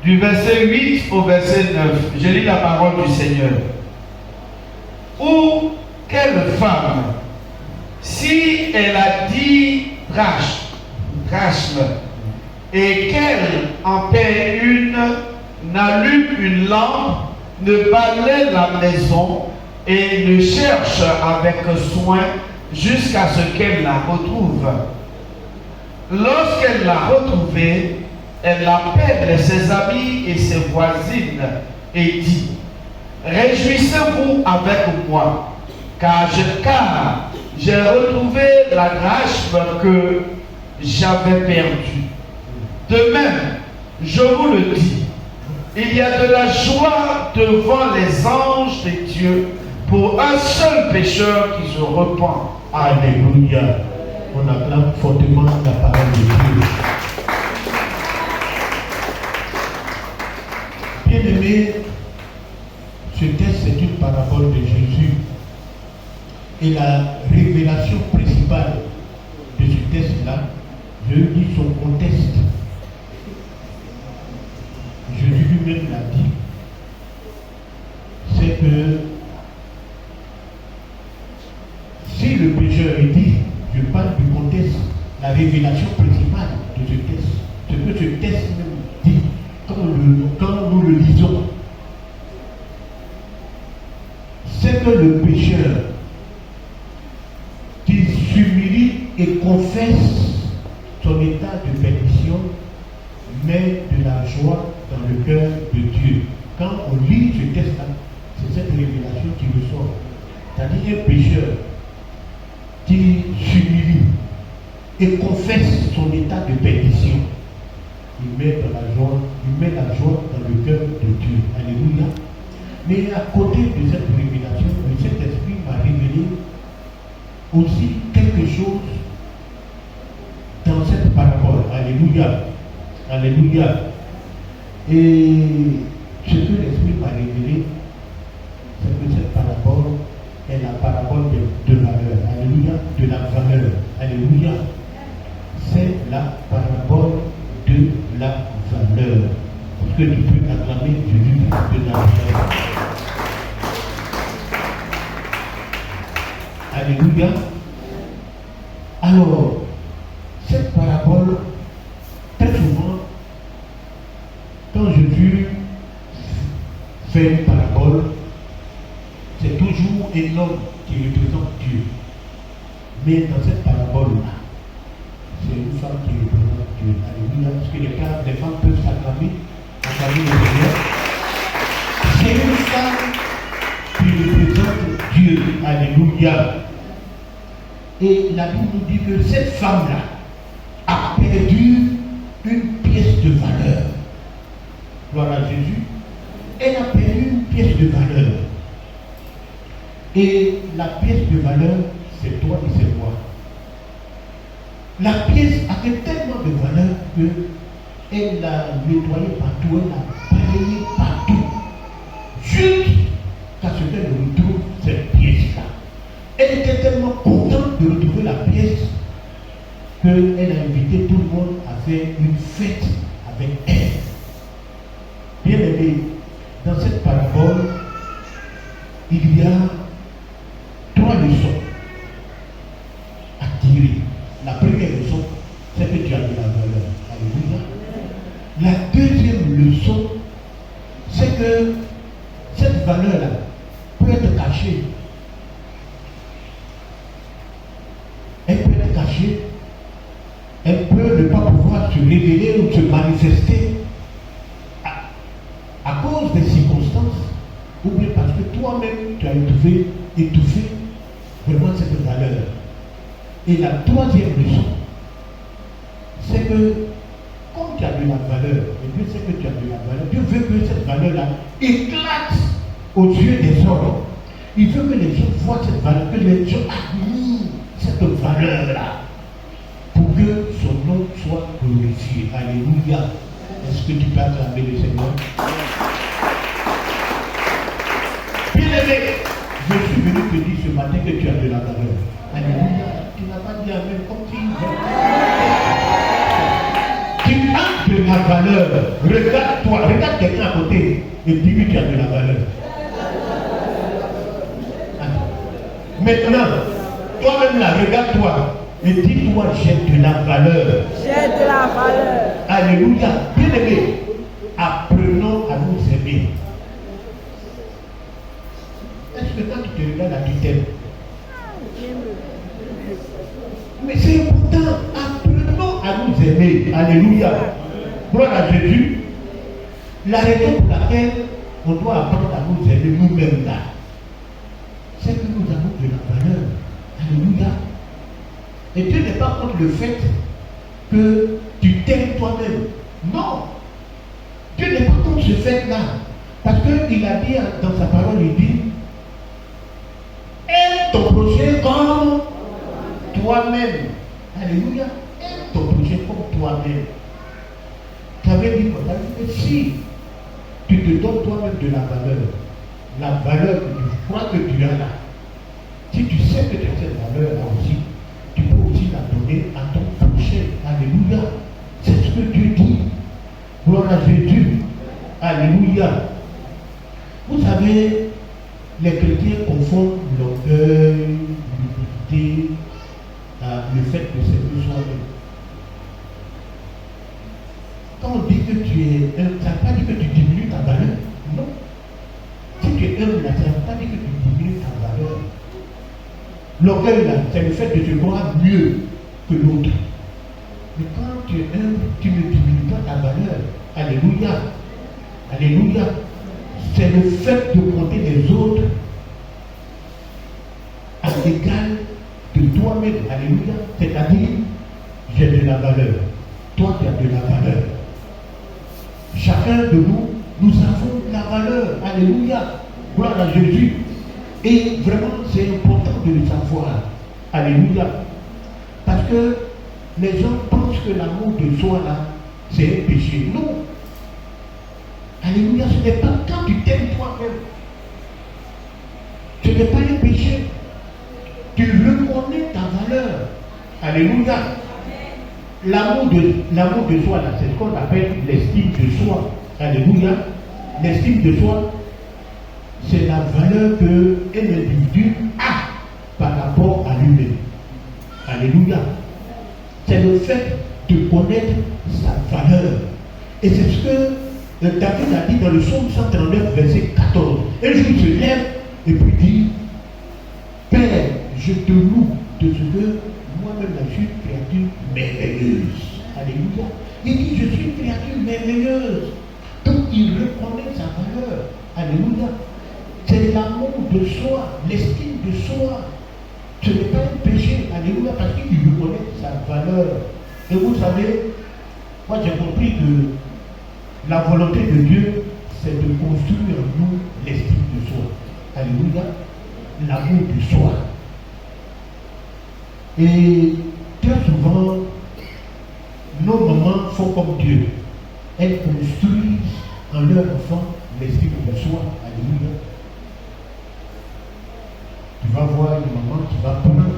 Du verset 8 au verset 9, je lis la parole du Seigneur. Ou quelle femme, si elle a 10 drachmes et qu'elle en paie une, n'allume une lampe, ne balaie la maison et ne cherche avec soin jusqu'à ce qu'elle la retrouve. Lorsqu'elle l'a retrouvée, elle appelle ses amis et ses voisines et dit: réjouissez-vous avec moi, car j'ai retrouvé la drachme que j'avais perdue. De même, je vous le dis, il y a de la joie devant les anges de Dieu pour un seul pécheur qui se repent. Alléluia. On acclame fortement la parole de Dieu. Bien-aimé, ce texte c'est une parabole de Jésus. Et la révélation principale de ce texte-là, je dis son contexte. Jésus lui-même l'a dit. C'est que si le pécheur, il dit, je parle du contexte, la révélation principale de ce texte. Ce que ce texte même dit, quand nous le lisons, c'est que le pécheur qui s'humilie et confesse son état de perdition met de la joie dans le cœur de Dieu. Quand on lit ce texte-là, c'est cette révélation qui ressort. C'est-à-dire un pécheur qui s'humilie et confesse son état de perdition. Il met la joie dans le cœur de Dieu. Alléluia. Mais à côté de cette révélation, le Saint-Esprit m'a révélé aussi quelque chose dans cette parabole. Alléluia. Alléluia. Et ce que l'Esprit m'a révélé, c'est que cette parabole est la parabole de valeur. Alléluia. De la valeur. Alléluia. C'est la parabole de la valeur. Parce que tu peux acclamer Jésus de la valeur. Alléluia. Alors, cette parabole, très souvent, quand Jésus fait une parabole, c'est toujours un homme qui représente Dieu. Mais dans cette parabole-là, c'est une femme qui représente Dieu. Alléluia. Parce que les femmes peuvent s'acclamer, acclamer le Seigneur. C'est une femme qui représente Dieu. Alléluia. Et la Bible nous dit que cette femme-là a perdu une pièce de valeur. Gloire à Jésus. Elle a perdu une pièce de valeur. Et la pièce de valeur, c'est toi et c'est moi. La pièce avait tellement de valeur qu'elle l'a nettoyée partout, elle l'a balayée partout. Jusqu'à ce qu'elle retrouve cette pièce-là. Elle était tellement contente de retrouver la pièce qu'elle a invité tout le monde à faire une fête avec elle. Bien aimé, dans cette parabole, il y a 3 leçons à tirer. La première leçon, c'est que tu as de la valeur. Alléluia. La deuxième leçon, c'est que cette valeur-là peut être cachée. Elle peut être cachée. Elle peut ne pas pouvoir se révéler ou se manifester à cause des circonstances, ou bien parce que toi-même tu as étouffé vraiment cette valeur. Et la troisième leçon, c'est que comme tu as de la valeur, et Dieu sait que tu as de la valeur, Dieu veut que cette valeur-là éclate aux yeux des hommes. Il veut que les gens voient cette valeur, que les gens admirent cette valeur-là, pour que son nom soit glorifié. Alléluia. Est-ce que tu peux acclamer le Seigneur? Bien-aimé, je suis venu te dire ce matin que tu as de la valeur. Alléluia. Tu n'as pas dit amen comme tu as de la valeur. Regarde-toi, regarde quelqu'un à côté et dis-lui que tu as de la valeur. Maintenant, toi-même là, regarde-toi et dis-toi, j'ai de la valeur. J'ai de la valeur. Alléluia. Bien-aimé, apprenons à nous aimer. Est-ce que quand tu te regardes à tu t'aimes? Mais c'est important. Apprenons à nous aimer. Alléluia. Gloire à Jésus. La raison pour laquelle on doit apprendre à nous aimer nous-mêmes là, c'est que nous avons de la valeur. Alléluia. Et Dieu n'est pas contre le fait que tu t'aimes toi-même. Non. Dieu n'est pas contre ce fait-là. Parce qu'il a dit dans sa parole, il dit, aime ton prochain comme toi-même. Alléluia. Aime ton prochain comme toi-même. Ça veut dire que si tu te donnes toi-même de la valeur que tu crois que tu as là, si tu sais que tu as cette valeur-là aussi, tu peux aussi la donner à ton prochain. Alléluia. C'est ce que Dieu dit. Gloire à Jésus. Alléluia. Vous savez, les chrétiens confondent l'orgueil, l'humilité, L'orgueil, là, c'est le fait de se croire mieux que l'autre. Mais quand tu es humble, tu ne diminues pas ta valeur. Alléluia. Alléluia. C'est le fait de compter les autres à l'égal de toi-même. Alléluia. C'est-à-dire, j'ai de la valeur. Toi, tu as de la valeur. Chacun de nous, nous avons de la valeur. Alléluia. Gloire à Jésus. Et vraiment, c'est important de le savoir. Alléluia. Parce que les gens pensent que l'amour de soi, là, c'est un péché. Non. Alléluia, ce n'est pas quand tu t'aimes toi-même. Ce n'est pas un péché. Tu reconnais ta valeur. Alléluia. L'amour de soi, là, c'est ce qu'on appelle l'estime de soi. Alléluia. L'estime de soi, c'est la valeur qu'un individu a par rapport à lui-même. Alléluia. C'est le fait de connaître sa valeur. Et c'est ce que David a dit dans le psaume 139, verset 14. Un jour, il se lève et puis dit, Père, je te loue de ce que moi-même je suis une créature merveilleuse. Alléluia. Il dit, je suis une créature merveilleuse. Donc, il reconnaît sa valeur. Alléluia. C'est l'amour de soi, l'estime de soi. Ce n'est pas un péché. Alléluia, parce qu'il reconnaît sa valeur. Et vous savez, moi j'ai compris que la volonté de Dieu, c'est de construire en nous l'estime de soi. Alléluia. L'amour de soi. Et très souvent, nos mamans font comme Dieu. Elles construisent en leur enfant l'estime de soi. Alléluia. Tu vas voir une maman qui va prendre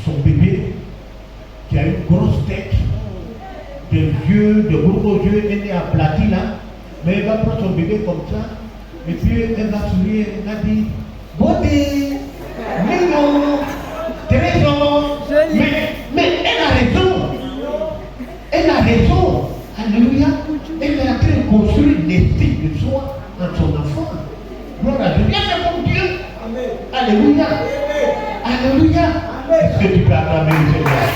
son bébé qui a une grosse tête, des yeux, de gros yeux, elle est aplatie là, mais elle va prendre son bébé comme ça, et puis elle va sourire, elle va dire Bobby, mignon, trésor, mais elle a raison. Elle a raison. Alléluia. Elle est en train de construire l'estime de soi en son enfant. Gloire à Dieu. Bien fait comme Dieu. Alléluia. Alléluia. Est-ce que tu peux acclamer le Seigneur?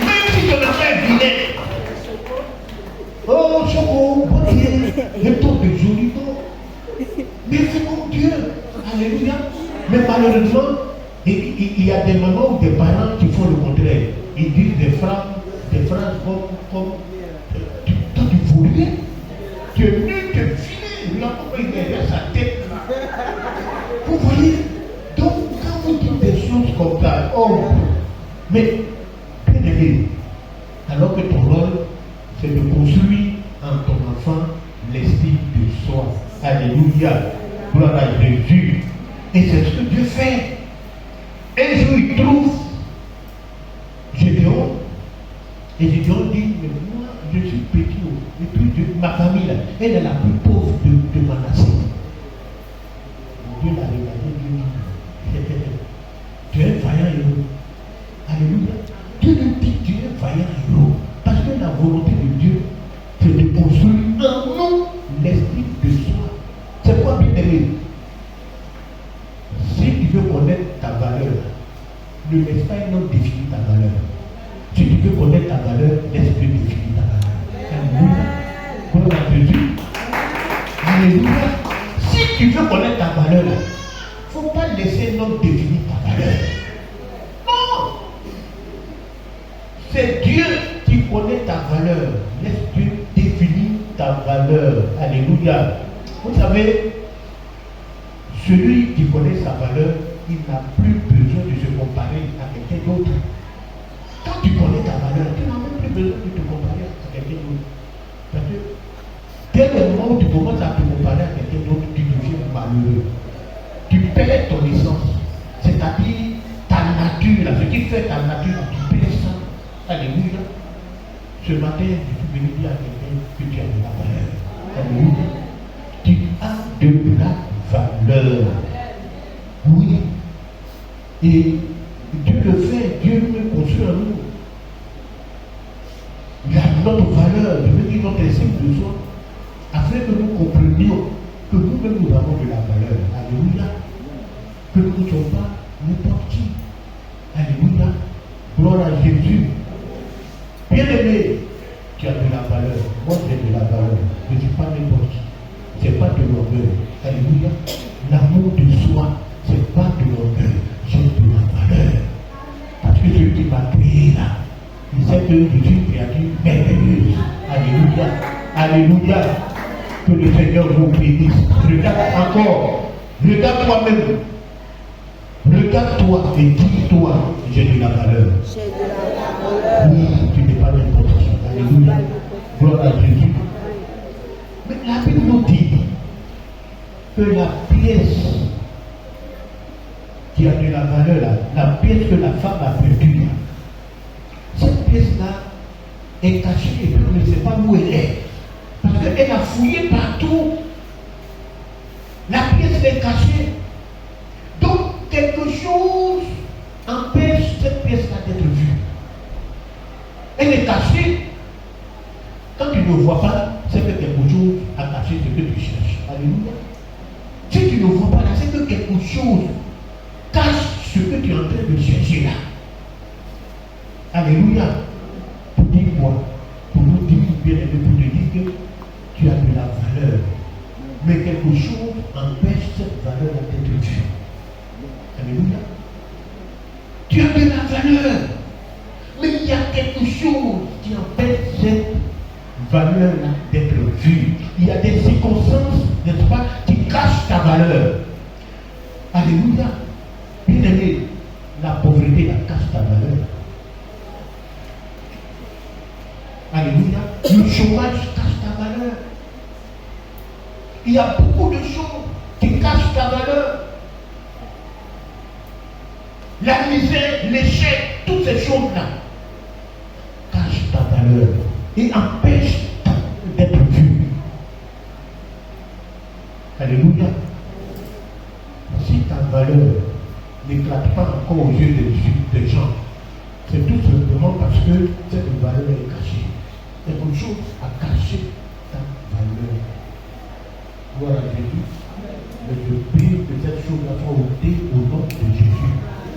Même si ton enfant est vilain. Oh, Choco, bon Dieu, le ton de joli nom. Mais c'est comme Dieu. Alléluia. Mais malheureusement, il y a des mamans ou des parents qui font le contraire. Ils disent des phrases comme toi tu vaux rien. Tu es nul, tu es filé. Là, il est sa tête. Vous voyez? Donc, quand vous dites des choses comme ça, oh, mais, bien aimé, alors que ton rôle, c'est de construire en ton enfant l'estime de soi. Alléluia. Gloire à Jésus. Et c'est ce que Dieu fait. Un jour, il trouve Gédéon. Et Gédéon dit, mais moi, je suis petit. Et puis, ma famille, là, elle est la plus pauvre de Manassé. Dieu l'a regardé, Dieu dit, tu es un vaillant héros. Alléluia. Dieu nous dit, tu es un vaillant héros. Parce que la volonté de Dieu, c'est de construire en nous l'esprit de soi. C'est quoi, bien aimé? Si tu veux connaître ta valeur, ne laisse pas un homme définir ta valeur. Si tu veux connaître ta valeur, laisse-le définir ta valeur. Alléluia. Gloire à Jésus. Alléluia. Si tu veux connaître ta valeur, il ne faut pas laisser un homme définir ta valeur. Non. C'est Dieu qui connaît ta valeur. Laisse Dieu définir ta valeur. Alléluia. Vous savez, celui qui connaît sa valeur, il n'a plus besoin de se comparer à quelqu'un d'autre. Quand tu connais ta valeur, tu n'as même plus besoin de te comparer à quelqu'un d'autre. Parce que dès le moment où tu commences à te comparer à quelqu'un d'autre, tu deviens malheureux. Tu perds ton essence. C'est-à-dire ta nature, là, ce qui fait ta nature, tu perds ça. Alléluia. Ce matin, je suis venu dire à quelqu'un que tu as de la valeur. Alléluia. Tu as de la valeur. Oui. Et Dieu le fait, Dieu nous construit en nous. Notre valeur, je veux dire notre estime de soi, afin que nous comprenions que nous-mêmes nous avons de la valeur. Alléluia. Que nous ne sommes pas N'importe qui. Alléluia. Gloire à Jésus. Bien-aimé, tu as de la valeur. Moi, j'ai de la valeur. Je ne suis pas n'importe qui. Ce n'est pas de l'orgueil. Alléluia. L'amour de soi, ce n'est pas de l'orgueil. J'ai de la valeur. Parce que celui qui m'a créé là, il sait que je suis une créature merveilleuse. Alléluia. Alléluia. Que le Seigneur vous bénisse. Regarde encore. Regarde toi-même. Regarde-toi et dis-toi, j'ai de la valeur. J'ai de la valeur. Oui, tu n'es pas n'importe qui. Alléluia. Gloire à Jésus. Mais la Bible nous dit que la pièce qui a de la valeur, là, la pièce que la femme a perdue, cette pièce-là est cachée et puis on ne sait pas où elle est. Parce qu'elle a fouillé partout. La pièce est cachée. Donc, quelque chose empêche cette pièce-là d'être vue. Elle est cachée. Quand tu ne vois pas, c'est que quelque chose a caché ce que tu cherches. Alléluia. Si tu ne vois pas là, c'est que quelque chose cache ce que tu es en train de chercher là. Alléluia. Pour dire quoi? Pour nous dire bien aimé, pour te dire que tu as de la valeur. Mais quelque chose empêche cette valeur d'être vue. Alléluia. Tu as de la valeur. Mais il y a quelque chose qui empêche cette valeur-là d'être vue. Il y a des circonstances, n'est-ce pas, qui cachent ta valeur. Alléluia. Bien aimé, la pauvreté la cache ta valeur. Alléluia. Le chômage cache ta valeur. Il y a beaucoup de choses qui cachent ta valeur. La misère, l'échec, toutes ces choses-là cachent ta valeur et empêchent d'être vu. Alléluia. Si ta valeur n'éclate pas encore aux yeux des gens, c'est tout simplement parce que cette valeur est cachée. Quelque chose a caché ta valeur. Gloire à Jésus. Mais je prie que cette chose-là soit ôtée au nom de Jésus.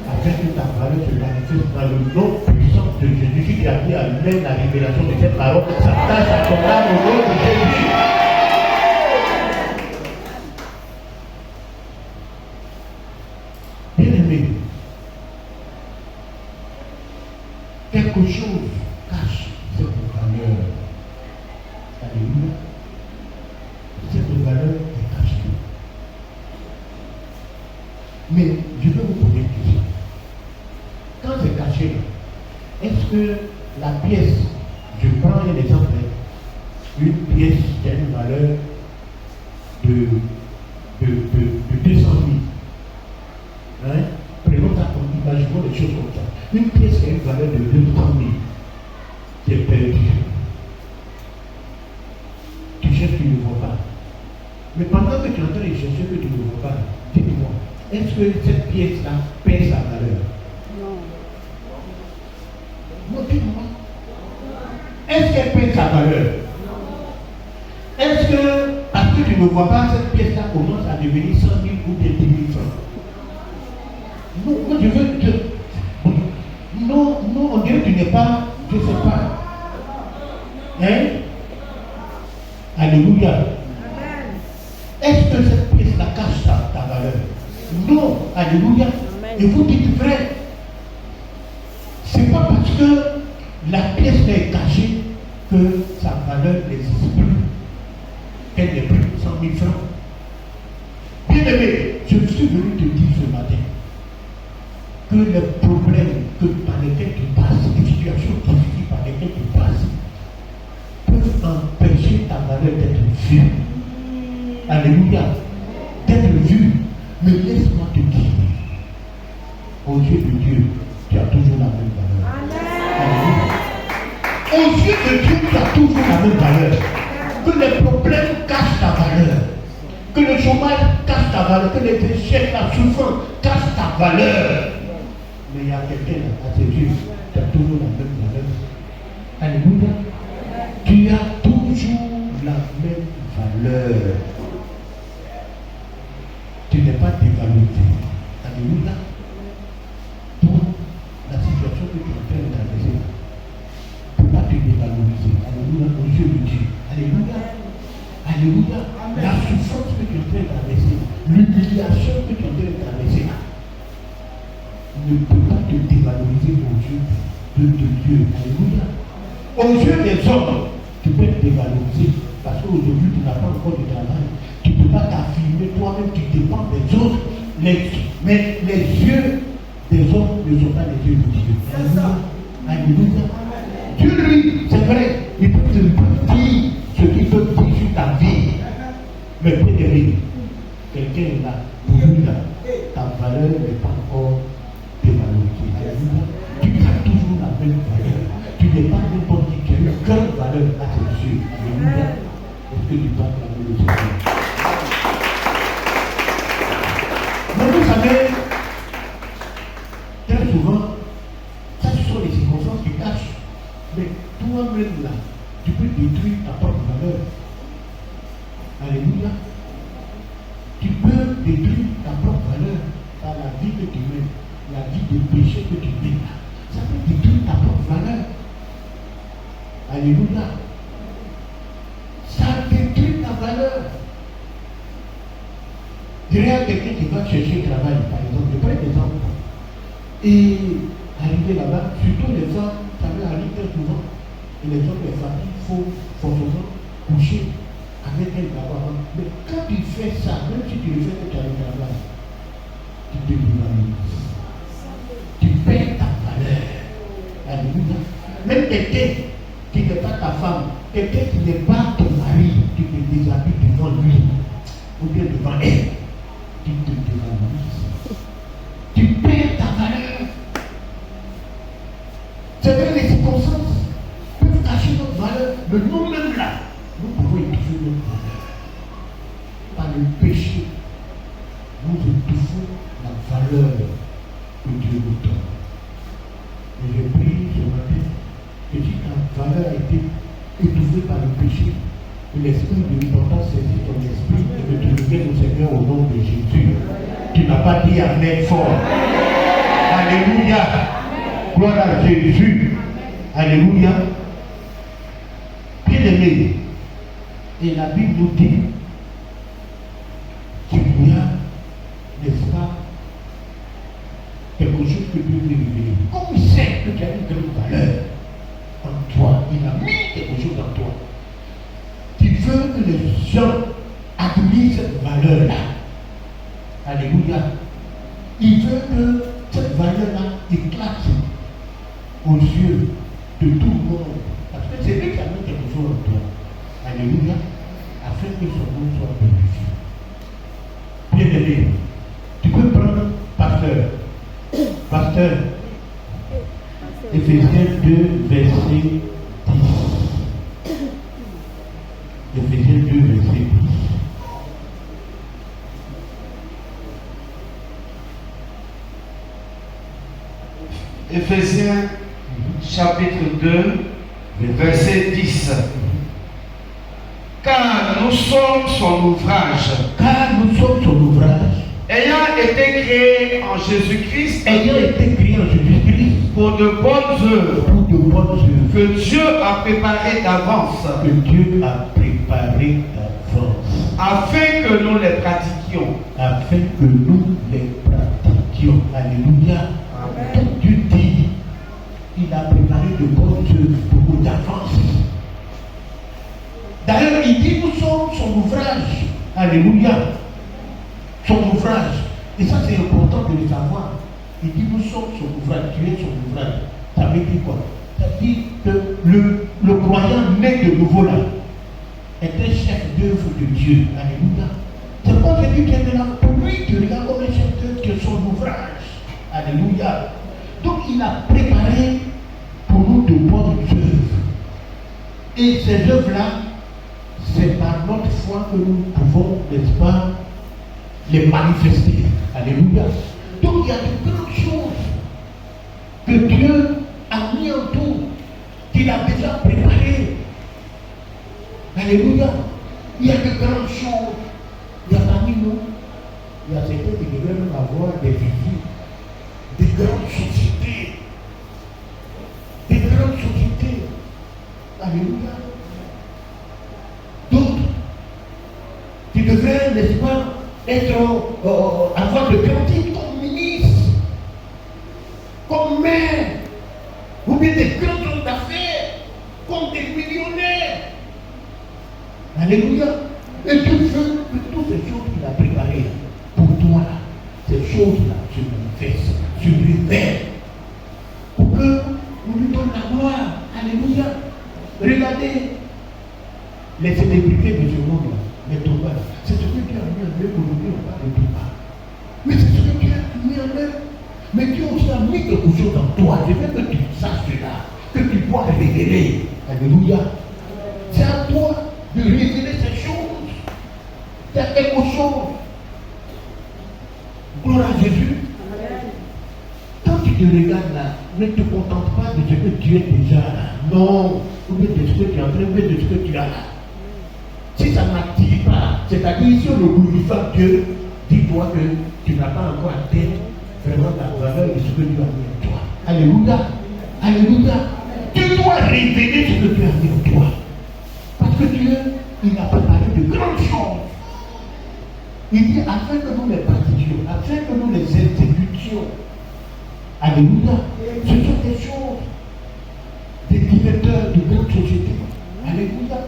Afin que ta valeur se manifeste dans le nom puissant de Jésus. Si tu as mis à l'aide la révélation de cette parole, ça tâche à ton âme au nom de Jésus. Bien-aimé, quelque chose cache cette valeur. Alléluia. Cette valeur est cachée. Mais je vais vous poser une question. Quand c'est caché, est-ce que la pièce, je prends un exemple, une pièce qui a une valeur de 200 000, hein? Prenons ça comme, imaginons des choses comme ça. Une pièce qui a une valeur de 200 000 qui est perdue. Tu cherches, tu ne vois pas. Mais pendant que tu es en train de chercher que tu ne vois pas, dis-moi, est-ce que cette pièce-là perd sa valeur? Non. Non, dis-moi. Est-ce qu'elle perd sa valeur? Est-ce que, parce que tu ne vois pas, cette pièce-là commence à devenir 100 000 ou bien 10 000 francs? Non, moi je veux te... Non, on dirait que tu n'es pas, je ne sais pas. Hein? Alléluia. Est-ce que cette pièce-là cache ta valeur? Non. Alléluia. Amen. Et vous dites vrai. C'est pas parce que la pièce est cachée que sa valeur n'existe plus. Qu'elle n'est plus 100 000 francs. Bien aimé, je suis venu te dire ce matin que les problèmes par lesquels tu passes, les situations difficiles par lesquelles tu passes, peuvent empêcher ta valeur d'être vue. Alléluia. D'être vue. Mais laisse-moi te dire, aux yeux de Dieu, tu as toujours la même valeur. Alléluia. Aux yeux de Dieu, tu as toujours la même valeur. Que les problèmes cachent ta valeur. Que le chômage cache ta valeur. Que les échecs, la souffrance cachent ta valeur. Mais il y a quelqu'un à tes yeux, tu as toujours la même valeur. Alléluia. Tu as toujours la même valeur. Tu n'es pas dévalorisé. Alléluia. ne peut pas te dévaloriser aux yeux de Dieu. Alléluia. Aux yeux des hommes, tu peux te dévaloriser parce qu'aujourd'hui tu n'as pas encore de travail. Tu ne peux pas t'affirmer toi-même, tu dépends des autres. Mais les yeux des hommes ne sont pas les yeux de Dieu. Alléluia. Alléluia. Dieu, lui, c'est vrai, il peut te dire ce qu'il peut dire sur ta vie. Mais bien-aimé, quelqu'un est là, pour lui là, ta valeur n'est pas encore dévalorisée. Alléluia. Tu as toujours la même valeur. Tu n'es pas n'importe qui, tu as une grande valeur à tes yeux. Alléluia. Est-ce que tu vas acclamer le Seigneur? Mais vous savez, très souvent, ça ce sont les circonstances qui cachent. Mais toi-même là, tu peux détruire ta propre valeur. Alléluia. Tu peux détruire ta propre valeur par la vie que tu mènes, la vie de péché que tu mènes. Ça peut détruire ta propre valeur. Alléluia. Ça détruit ta valeur. Derrière quelqu'un qui va chercher travail, par exemple, je prends l'exemple. Et arriver là-bas, surtout les femmes, ça veut arriver très souvent. Et les hommes, les familles, il faut forcément coucher avec elle d'abord. Mais quand tu fais ça, même si tu le fais que tu as le travail, tu te dévalorises. Tu perds ta valeur. Alléluia. Même quelqu'un qui n'est pas ta femme, quelqu'un qui n'est pas ton mari, tu te déshabilles devant lui, ou bien devant elle, tu te dévalorises. Tu perds ta valeur. C'est vrai, les circonstances peuvent cacher notre valeur, mais nous-mêmes là, nous pouvons étouffer notre valeur. Par le péché, nous étouffons la valeur que Dieu nous donne. Et je prie ce matin que si ta valeur a été étouffée par le péché, que l'esprit de l'importance saisit ton esprit et que tu reviennes au Seigneur au nom de Jésus. Tu n'as pas dit Amen fort. Alléluia. Gloire à Jésus. Alléluia. Bien-aimé, et la Bible nous dit qu'il y a, n'est-ce pas, quelque chose que Dieu veut révéler. Comme il sait que tu as une grande valeur en toi, il a mis quelque chose en toi. Tu veux que les gens admirent cette valeur-là. Alléluia. Il veut que cette valeur-là éclate aux yeux de tout le monde. Parce que c'est lui qui a mis quelque chose en toi. Alléluia. Afin que son nom soit glorifié. Bien-aimé, tu peux prendre pasteur. Pasteur. Éphésiens 2, verset 10. Éphésiens 2, verset 10. Éphésiens chapitre 2, verset 10. Car nous sommes son ouvrage. Car nous sommes son ouvrage. Ayant été créés en Jésus-Christ. Ayant été créés en Jésus-Christ. Pour de bonnes œuvres. Pour de bonnes œuvres. Que Dieu a préparées d'avance. Que Dieu a préparées d'avance. Afin que nous les pratiquions. Afin que nous les pratiquions. Alléluia. Amen. Dieu dit, il a préparé de bonnes œuvres pour nous d'avance. D'ailleurs, il dit, nous sommes son ouvrage. Alléluia. Son ouvrage. Et ça, c'est important de le savoir. Il dit, nous sommes son ouvrage. Tu es son ouvrage. Ça veut dire quoi? Ça veut dire que le croyant né de nouveau là était chef d'œuvre de Dieu. Alléluia. C'est pas celui qui est là pour lui, tu regardes comme un chef d'œuvre de son ouvrage. Alléluia. Donc, il a préparé pour nous de bonnes œuvres. Et ces œuvres-là, c'est par notre foi que nous pouvons, n'est-ce pas, les manifester. Alléluia. Donc il y a de grandes choses que Dieu a mis en tout, qu'il a déjà préparées. Alléluia. Il y a de grandes choses. Il y a parmi nous, il y a certains qui devraient même avoir des visites, des grandes sociétés. Des grandes sociétés. Alléluia. D'autres qui devraient, n'est-ce pas, être avoir de grands titres comme ministre. se manifeste, se révèle, pour que on lui donne la gloire. Alléluia. Regardez les célébrités de ce monde-là, les Thomas, c'est ce que Dieu a mis en eux. Aujourd'hui, on parle de Thomas. Mais c'est ce que Dieu a mis en eux. Mais Dieu aussi a mis quelque chose en toi. Je veux que tu saches cela, que tu puisses révéler. Alléluia. C'est à toi de révéler ces choses. Il y a quelque chose. Gloire à Jésus. Quand tu te regardes là, ne te contente pas de ce que tu es déjà là. Non. Ou de ce que tu es en train de faire, de ce que tu as là. Si ça ne m'active pas, c'est-à-dire si on ne glorifie pas Dieu, dis-toi que tu n'as pas encore atteint vraiment la valeur de ce que Dieu a mis en toi. Alléluia. Alléluia. Tu dois révéler ce que Dieu a mis en toi. Parce que Dieu, il a préparé de grandes choses. Il dit afin que nous les pratiquions, afin que nous les exécutions. Alléluia. Ce sont des choses, des directeurs de grandes sociétés. Alléluia.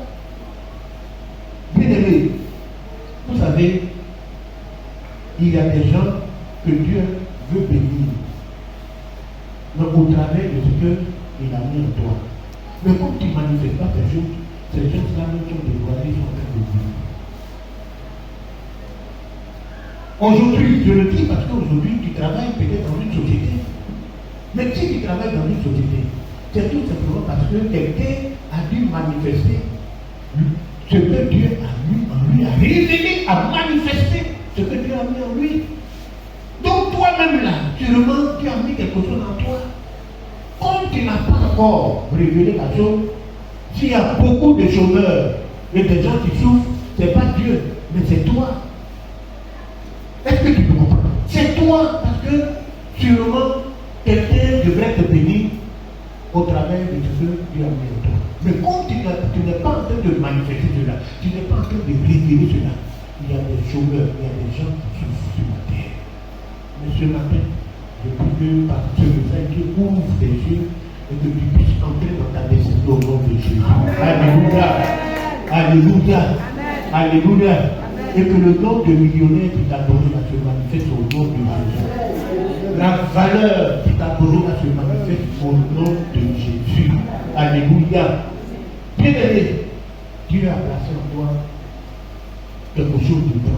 Bien aimé, vous savez, il y a des gens que Dieu veut bénir, mais au travers de ce qu'il a mis en toi. Mais comme tu ne manifestes pas ces choses-là même sont dévoilées, sont en train de vivre. Aujourd'hui, je le dis parce qu'aujourd'hui, tu travailles peut-être dans une société. Mais si tu travailles dans une société, c'est tout simplement parce que quelqu'un a dû manifester ce que Dieu a mis en lui, a révélé, a manifesté ce que Dieu a mis en lui. Donc toi-même là, sûrement tu as mis quelque chose en toi. Comme tu n'as pas encore révélé la chose, s'il y a beaucoup de chômeurs et des gens qui souffrent, ce n'est pas Dieu, mais c'est toi. Est-ce que tu peux comprendre? C'est toi, parce que sûrement quelqu'un devrait te bénir au travers de ce que Dieu a mis en toi. Mais comme tu n'es pas en train de manifester cela, tu n'es pas en train de révéler cela, il y a des chômeurs, il y a des gens qui souffrent sur la terre. Mais ce matin, je prie que par ce message, Dieu ouvre tes yeux et que tu puisses entrer dans ta destinée au nom de Jésus. Alléluia. Alléluia. Alléluia. Et que le nom de millionnaire qui t'a donné là se manifeste au nom de Jésus. La valeur qui t'a donné là se manifeste au nom de Jésus. Alléluia. Bien-aimé, Dieu a placé en toi quelque chose de bon.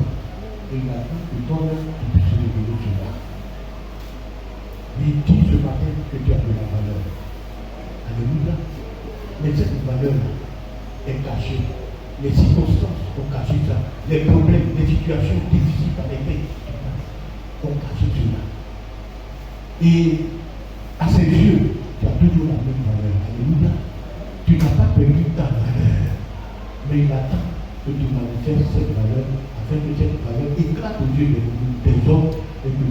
Et il a dit que toi-même, tu puisses révéler cela. Il dit ce matin que tu as de la valeur. Alléluia. Mais cette valeur-là est cachée. Les circonstances ont caché ça. Les problèmes, les situations difficiles par lesquelles ont caché cela. Et à ses yeux, tu as toujours la même valeur. Alléluia. Tu n'as pas perdu ta valeur. Mais il attend que tu manifestes cette valeur afin que cette valeur éclate aux yeux des hommes et que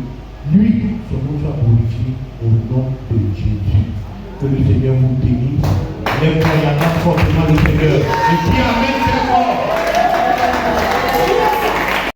lui, son nom soit glorifié au nom de Jésus. Que le Seigneur vous bénisse. Lève-toi, il y a pas forcément le Seigneur. Et puis amène très fort.